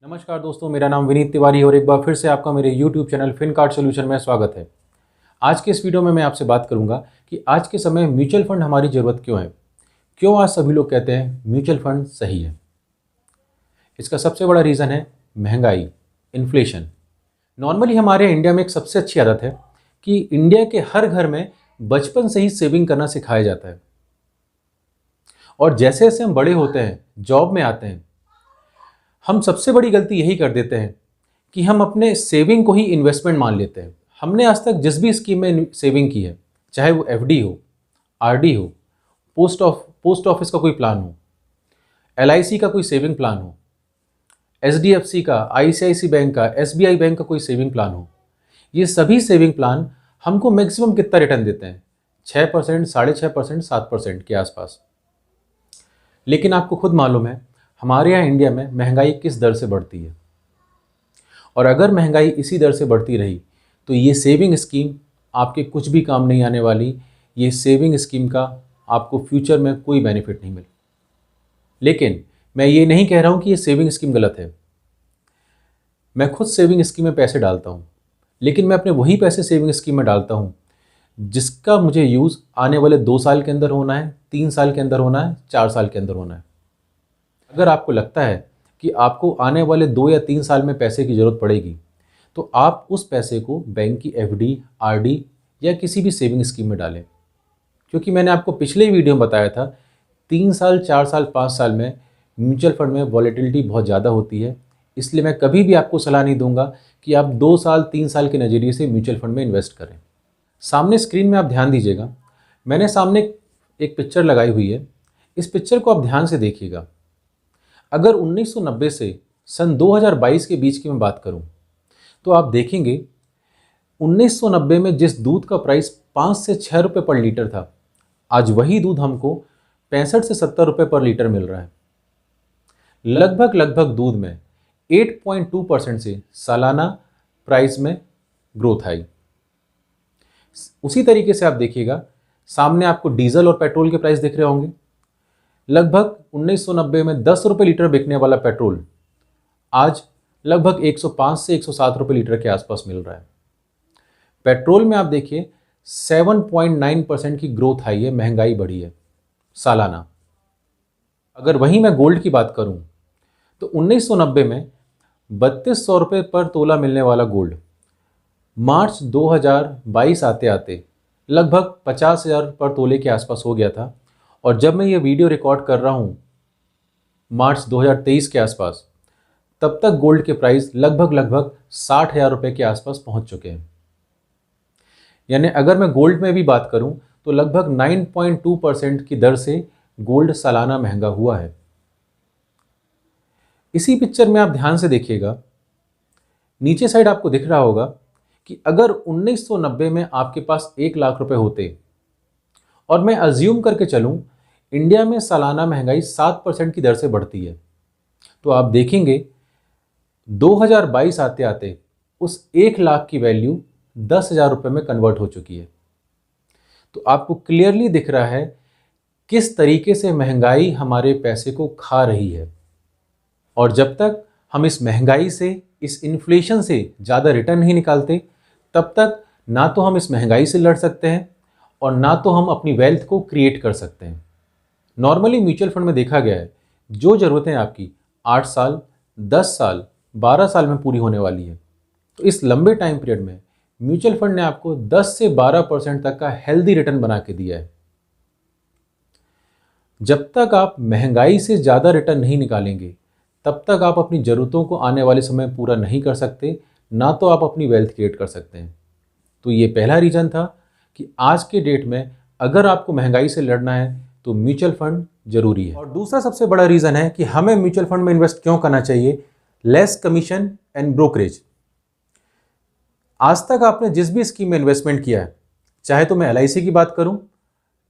नमस्कार दोस्तों, मेरा नाम विनीत तिवारी और एक बार फिर से आपका मेरे YouTube चैनल फिनकार्ड सॉल्यूशन में स्वागत है। आज के इस वीडियो में मैं आपसे बात करूंगा कि आज के समय म्यूचुअल फंड हमारी ज़रूरत क्यों है। क्यों आज सभी लोग कहते हैं म्यूचुअल फंड सही है। इसका सबसे बड़ा रीज़न है महंगाई, इन्फ्लेशन। नॉर्मली हमारे इंडिया में एक सबसे अच्छी आदत है कि इंडिया के हर घर में बचपन से ही सेविंग करना सिखाया जाता है और जैसे जैसे हम बड़े होते हैं, जॉब में आते हैं, हम सबसे बड़ी गलती यही कर देते हैं कि हम अपने सेविंग को ही इन्वेस्टमेंट मान लेते हैं। हमने आज तक जिस भी स्कीम में सेविंग की है, चाहे वो एफडी हो, आरडी हो, पोस्ट ऑफिस का कोई प्लान हो, एलआईसी का कोई सेविंग प्लान हो, एचडीएफसी का, आईसीआईसी बैंक का, एसबीआई बैंक का कोई सेविंग प्लान हो, ये सभी सेविंग प्लान हमको मैक्सिमम कितना रिटर्न देते हैं? 6%, 6.5%, 7% के आसपास। लेकिन आपको खुद मालूम है हमारे यहाँ इंडिया में महंगाई किस दर से बढ़ती है, और अगर महंगाई इसी दर से बढ़ती रही तो ये सेविंग स्कीम आपके कुछ भी काम नहीं आने वाली। ये सेविंग स्कीम का आपको फ्यूचर में कोई बेनिफिट नहीं मिले। लेकिन मैं ये नहीं कह रहा हूँ कि ये सेविंग स्कीम गलत है। मैं खुद सेविंग स्कीम में पैसे डालता हूँ, लेकिन मैं अपने वही पैसे सेविंग स्कीम में डालता हूँ जिसका मुझे यूज़ आने वाले 2 साल के अंदर होना है, 3 साल के अंदर होना है, 4 साल के अंदर होना है। अगर आपको लगता है कि आपको आने वाले 2 या 3 साल में पैसे की ज़रूरत पड़ेगी, तो आप उस पैसे को बैंक की एफडी, आरडी या किसी भी सेविंग स्कीम में डालें। क्योंकि मैंने आपको पिछले वीडियो में बताया था 3 साल, 4 साल, 5 साल में म्यूचुअल फंड में वॉलेटिलिटी बहुत ज़्यादा होती है। इसलिए मैं कभी भी आपको सलाह नहीं दूंगा कि आप 2 साल, 3 साल के नज़रिए से म्यूचुअल फंड में इन्वेस्ट करें। सामने स्क्रीन में आप ध्यान दीजिएगा, मैंने सामने एक पिक्चर लगाई हुई है। इस पिक्चर को आप ध्यान से देखिएगा। अगर 1990 से सन 2022 के बीच की मैं बात करूं, तो आप देखेंगे 1990 में जिस दूध का प्राइस 5 से 6 रुपये पर लीटर था, आज वही दूध हमको 65 से 70 रुपये पर लीटर मिल रहा है। लगभग दूध में 8.2% से सालाना प्राइस में ग्रोथ आई। उसी तरीके से आप देखिएगा, सामने आपको डीजल और पेट्रोल के प्राइस दिख रहे होंगे। लगभग 1990 में 10 रुपये लीटर बिकने वाला पेट्रोल आज लगभग 105 से 107 रुपये लीटर के आसपास मिल रहा है। पेट्रोल में आप देखिए 7.9% की ग्रोथ आई है, महंगाई बढ़ी है सालाना। अगर वहीं मैं गोल्ड की बात करूं, तो 1990 में 3200 रुपये पर तोला मिलने वाला गोल्ड मार्च 2022 आते आते लगभग 50,000 पर तोले के आसपास हो गया था। और जब मैं ये वीडियो रिकॉर्ड कर रहा हूँ मार्च 2023 के आसपास, तब तक गोल्ड के प्राइस लगभग 60,000 रुपये के आसपास पहुँच चुके हैं। यानी अगर मैं गोल्ड में भी बात करूँ तो लगभग 9.2% की दर से गोल्ड सालाना महंगा हुआ है। इसी पिक्चर में आप ध्यान से देखिएगा, नीचे साइड आपको दिख रहा होगा कि अगर 1990 में आपके पास 1 लाख रुपए होते और मैं अज्यूम करके चलूं इंडिया में सालाना महंगाई 7% की दर से बढ़ती है, तो आप देखेंगे 2022 आते आते उस 1 लाख की वैल्यू 10,000 रुपये में कन्वर्ट हो चुकी है। तो आपको क्लियरली दिख रहा है किस तरीके से महंगाई हमारे पैसे को खा रही है। और जब तक हम इस महंगाई से, इस इन्फ्लेशन से ज़्यादा रिटर्न नहीं निकालते, तब तक ना तो हम इस महंगाई से लड़ सकते हैं और ना तो हम अपनी वेल्थ को क्रिएट कर सकते हैं। नॉर्मली म्यूचुअल फंड में देखा गया है जो ज़रूरतें आपकी 8 साल, 10 साल, 12 साल में पूरी होने वाली है। तो इस लंबे टाइम पीरियड में म्यूचुअल फंड ने आपको 10 से 12% तक का हेल्दी रिटर्न बना के दिया है। जब तक आप महंगाई से ज़्यादा रिटर्न नहीं निकालेंगे, तब तक आप अपनी ज़रूरतों को आने वाले समय में पूरा नहीं कर सकते, ना तो आप अपनी वेल्थ क्रिएट कर सकते हैं। तो ये पहला रीज़न था कि आज के डेट में अगर आपको महंगाई से लड़ना है तो म्यूचुअल फंड जरूरी है। और दूसरा सबसे बड़ा रीज़न है कि हमें म्यूचुअल फंड में इन्वेस्ट क्यों करना चाहिए, लेस कमीशन एंड ब्रोकरेज। आज तक आपने जिस भी स्कीम में इन्वेस्टमेंट किया है, चाहे तो मैं एलआईसी की बात करूं,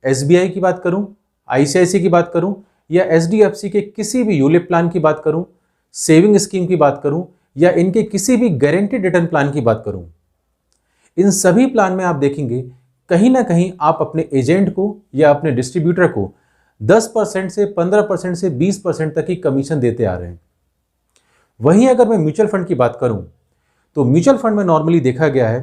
एसबीआई की बात करूं, आईसीआईसी की बात करूं या एचडीएफसी के किसी भी यूलिप प्लान की बात करूं, सेविंग स्कीम की बात करूं या इनके किसी भी गारंटीड रिटर्न प्लान की बात करूं, इन सभी प्लान में आप देखेंगे कहीं ना कहीं आप अपने एजेंट को या अपने डिस्ट्रीब्यूटर को 10% से 15% से 20% तक की कमीशन देते आ रहे हैं, वहीं अगर मैं म्यूचुअल फंड की बात करूं तो म्यूचुअल फंड में नॉर्मली देखा गया है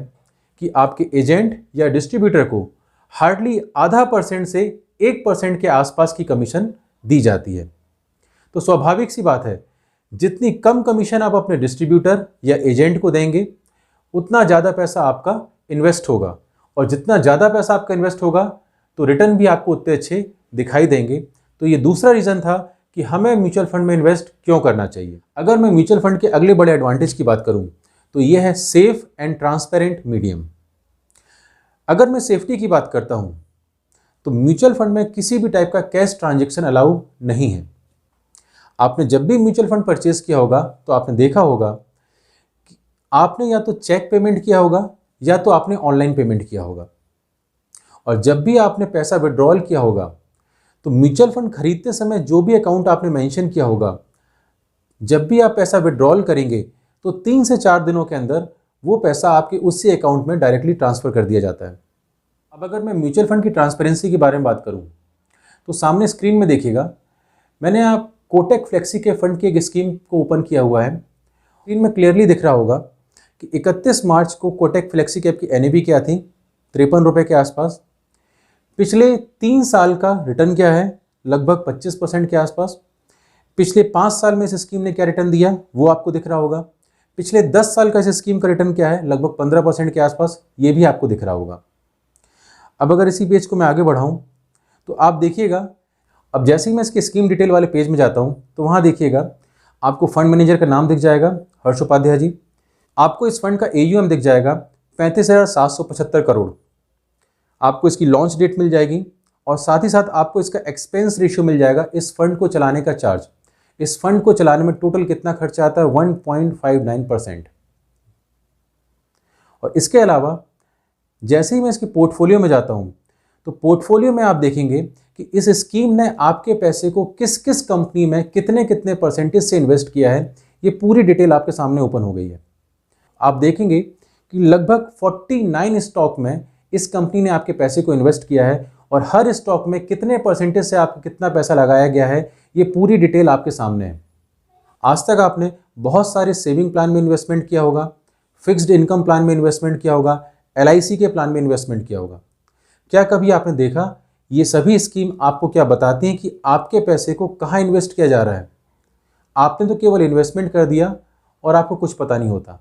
कि आपके एजेंट या डिस्ट्रीब्यूटर को हार्डली आधा % से 1% के आसपास की कमीशन दी जाती है। तो स्वाभाविक सी बात है, जितनी कम कमीशन आप अपने डिस्ट्रीब्यूटर या एजेंट को देंगे उतना ज़्यादा पैसा आपका इन्वेस्ट होगा, और जितना ज़्यादा पैसा आपका इन्वेस्ट होगा तो रिटर्न भी आपको उतने अच्छे दिखाई देंगे। तो ये दूसरा रीज़न था कि हमें म्यूचुअल फंड में इन्वेस्ट क्यों करना चाहिए। अगर मैं म्यूचुअल फंड के अगले बड़े एडवांटेज की बात करूं तो ये है सेफ एंड ट्रांसपेरेंट मीडियम। अगर मैं सेफ्टी की बात करता हूं तो म्यूचुअल फंड में किसी भी टाइप का कैश ट्रांजैक्शन अलाउ नहीं है। आपने जब भी म्यूचुअल फंड परचेज किया होगा तो आपने देखा होगा कि आपने या तो चेक पेमेंट किया होगा या तो आपने ऑनलाइन पेमेंट किया होगा। और जब भी आपने पैसा विड्रॉल किया होगा तो म्यूचुअल फंड खरीदते समय जो भी अकाउंट आपने मेंशन किया होगा, जब भी आप पैसा विड्रॉल करेंगे तो 3 से 4 दिनों के अंदर वो पैसा आपके उसी अकाउंट में डायरेक्टली ट्रांसफ़र कर दिया जाता है। अब अगर मैं म्यूचुअल फंड की ट्रांसपेरेंसी के बारे में बात करूं तो सामने स्क्रीन में देखिएगा, मैंने आप कोटक फ्लेक्सी के फंड की एक स्कीम को ओपन किया हुआ है। स्क्रीन में क्लियरली दिख रहा होगा कि 31 मार्च को कोटक फ्लेक्सी कैप की NAV क्या थी, 53 रुपये के आसपास। पिछले 3 साल का रिटर्न क्या है, लगभग 25% के आसपास। पिछले 5 साल में इस स्कीम ने क्या रिटर्न दिया वो आपको दिख रहा होगा। पिछले 10 साल का इस स्कीम का रिटर्न क्या है, लगभग 15% के आसपास, ये भी आपको दिख रहा होगा। अब अगर इसी पेज को मैं आगे बढ़ाऊँ तो आप देखिएगा, अब जैसे ही मैं इसके स्कीम डिटेल वाले पेज में जाता हूँ तो वहाँ देखिएगा आपको फंड मैनेजर का नाम दिख जाएगा, हर्ष उपाध्याय जी। आपको इस फंड का AUM दिख जाएगा 35,775 करोड़। आपको इसकी लॉन्च डेट मिल जाएगी और साथ ही साथ आपको इसका एक्सपेंस रेशियो मिल जाएगा, इस फंड को चलाने का चार्ज। इस फंड को चलाने में टोटल कितना खर्चा आता है, 1.59%। और इसके अलावा जैसे ही मैं इसके पोर्टफोलियो में जाता हूँ तो पोर्टफोलियो में आप देखेंगे कि इस स्कीम ने आपके पैसे को किस किस कंपनी में कितने कितने % से इन्वेस्ट किया है, ये पूरी डिटेल आपके सामने ओपन हो गई है। आप देखेंगे कि लगभग 49 स्टॉक में इस कंपनी ने आपके पैसे को इन्वेस्ट किया है और हर स्टॉक में कितने % से आपको कितना पैसा लगाया गया है, ये पूरी डिटेल आपके सामने है। आज तक आपने बहुत सारे सेविंग प्लान में इन्वेस्टमेंट किया होगा, फिक्स्ड इनकम प्लान में इन्वेस्टमेंट किया होगा, LIC के प्लान में इन्वेस्टमेंट किया होगा। क्या कभी आपने देखा ये सभी स्कीम आपको क्या बताती हैं कि आपके पैसे को कहाँ इन्वेस्ट किया जा रहा है? आपने तो केवल इन्वेस्टमेंट कर दिया और आपको कुछ पता नहीं होता।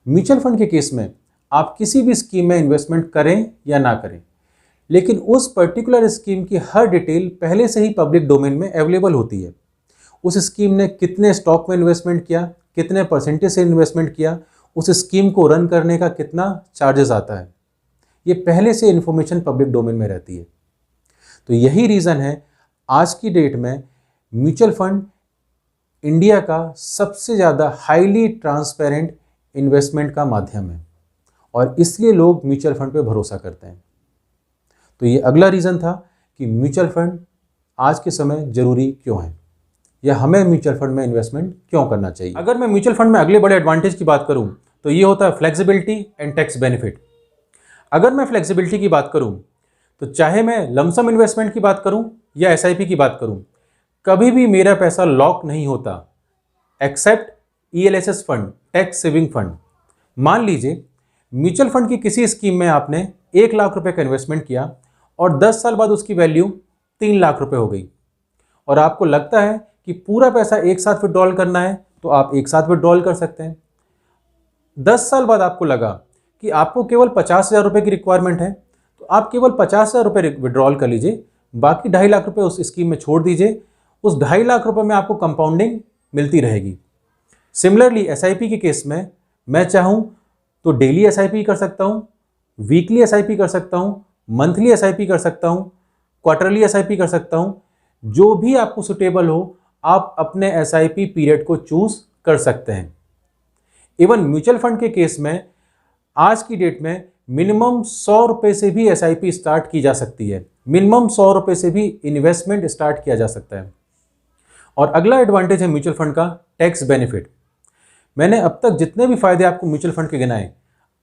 म्यूचुअल फंड के केस में आप किसी भी स्कीम में इन्वेस्टमेंट करें या ना करें, लेकिन उस पर्टिकुलर स्कीम की हर डिटेल पहले से ही पब्लिक डोमेन में अवेलेबल होती है। उस स्कीम ने कितने स्टॉक में इन्वेस्टमेंट किया, कितने % से इन्वेस्टमेंट किया, उस स्कीम को रन करने का कितना चार्जेस आता है, ये पहले से इन्फॉर्मेशन पब्लिक डोमेन में रहती है। तो यही रीज़न है आज की डेट में म्यूचुअल फंड इंडिया का सबसे ज़्यादा हाईली ट्रांसपेरेंट इन्वेस्टमेंट का माध्यम है और इसलिए लोग म्यूचुअल फंड पे भरोसा करते हैं। तो ये अगला रीज़न था कि म्यूचुअल फंड आज के समय ज़रूरी क्यों है या हमें म्यूचुअल फंड में इन्वेस्टमेंट क्यों करना चाहिए। अगर मैं म्यूचुअल फंड में अगले बड़े एडवांटेज की बात करूं तो ये होता है फ्लेक्सिबिलिटी एंड टैक्स बेनिफिट। अगर मैं फ्लेक्सिबिलिटी की बात करूं तो चाहे मैं लमसम इन्वेस्टमेंट की बात करूं या SIP की बात करूं, कभी भी मेरा पैसा लॉक नहीं होता except ELSS fund, tax saving fund. मान लीजिए म्यूचुअल फंड की किसी स्कीम में आपने 1 लाख रुपए का इन्वेस्टमेंट किया और 10 साल बाद उसकी वैल्यू 3 लाख रुपए हो गई और आपको लगता है कि पूरा पैसा एक साथ विड्रॉल करना है तो आप एक साथ विड्रॉल कर सकते हैं। 10 साल बाद आपको लगा कि आपको केवल 50,000 रुपये की रिक्वायरमेंट है तो आप केवल 50,000 रुपये विड्रॉल कर लीजिए, बाकी 2.5 लाख रुपये उस स्कीम में छोड़ दीजिए। उस 2.5 लाख रुपये में आपको कंपाउंडिंग मिलती रहेगी। सिमिलरली SIP के केस में मैं चाहूँ तो डेली SIP कर सकता हूँ, वीकली SIP कर सकता हूँ, मंथली SIP कर सकता हूँ, क्वार्टरली SIP कर सकता हूँ। जो भी आपको सुटेबल हो आप अपने SIP पीरियड को चूज कर सकते हैं। इवन म्यूचुअल फंड के केस में आज की डेट में मिनिमम 100 रुपये से भी SIP स्टार्ट की जा सकती है, मिनिमम 100 रुपये से भी इन्वेस्टमेंट स्टार्ट किया जा सकता है। और अगला एडवांटेज है म्यूचुअल फंड का टैक्स बेनिफिट। मैंने अब तक जितने भी फायदे आपको म्यूचुअल फंड के गिनाए,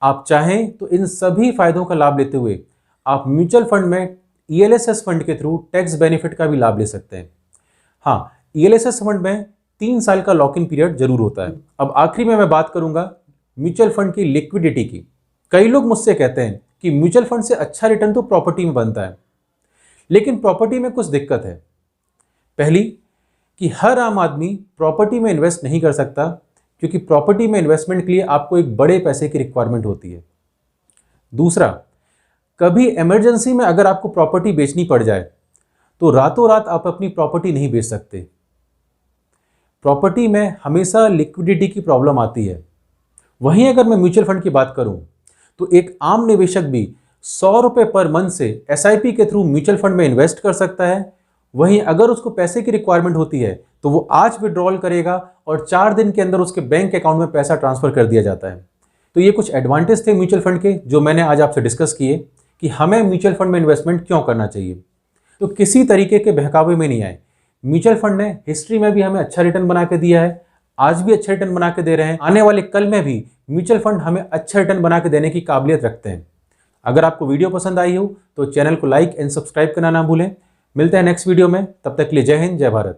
आप चाहें तो इन सभी फायदों का लाभ लेते हुए आप म्यूचुअल फंड में ELSS फंड के थ्रू टैक्स बेनिफिट का भी लाभ ले सकते हैं। हाँ, ELSS फंड में 3 साल का लॉक इन पीरियड जरूर होता है। अब आखिरी में मैं बात करूंगा म्यूचुअल फंड की लिक्विडिटी की। कई लोग मुझसे कहते हैं कि म्यूचुअल फंड से अच्छा रिटर्न तो प्रॉपर्टी में बनता है, लेकिन प्रॉपर्टी में कुछ दिक्कत है। पहली कि हर आम आदमी प्रॉपर्टी में इन्वेस्ट नहीं कर सकता, क्योंकि प्रॉपर्टी में इन्वेस्टमेंट के लिए आपको एक बड़े पैसे की रिक्वायरमेंट होती है। दूसरा, कभी इमरजेंसी में अगर आपको प्रॉपर्टी बेचनी पड़ जाए तो रातों रात आप अपनी प्रॉपर्टी नहीं बेच सकते। प्रॉपर्टी में हमेशा लिक्विडिटी की प्रॉब्लम आती है। वहीं अगर मैं म्यूचुअल फंड की बात करूं तो एक आम निवेशक भी 100 रुपये पर मंथ से SIP के थ्रू म्यूचुअल फंड में इन्वेस्ट कर सकता है। वहीं अगर उसको पैसे की रिक्वायरमेंट होती है तो वो आज विड्रॉल करेगा और 4 दिन के अंदर उसके बैंक अकाउंट में पैसा ट्रांसफर कर दिया जाता है। तो ये कुछ एडवांटेज थे म्यूचुअल फंड के जो मैंने आज आपसे डिस्कस किए कि हमें म्यूचुअल फंड में इन्वेस्टमेंट क्यों करना चाहिए। तो किसी तरीके के बहकावे में नहीं आए। म्यूचुअल फंड ने हिस्ट्री में भी हमें अच्छा रिटर्न बना के दिया है, आज भी अच्छा रिटर्न बना के दे रहे हैं, आने वाले कल में भी म्यूचुअल फंड हमें अच्छा रिटर्न बना के देने की काबिलियत रखते हैं। अगर आपको वीडियो पसंद आई हो तो चैनल को लाइक एंड सब्सक्राइब करना ना भूलें। मिलते हैं नेक्स्ट वीडियो में, तब तक के लिए जय हिंद, जय भारत।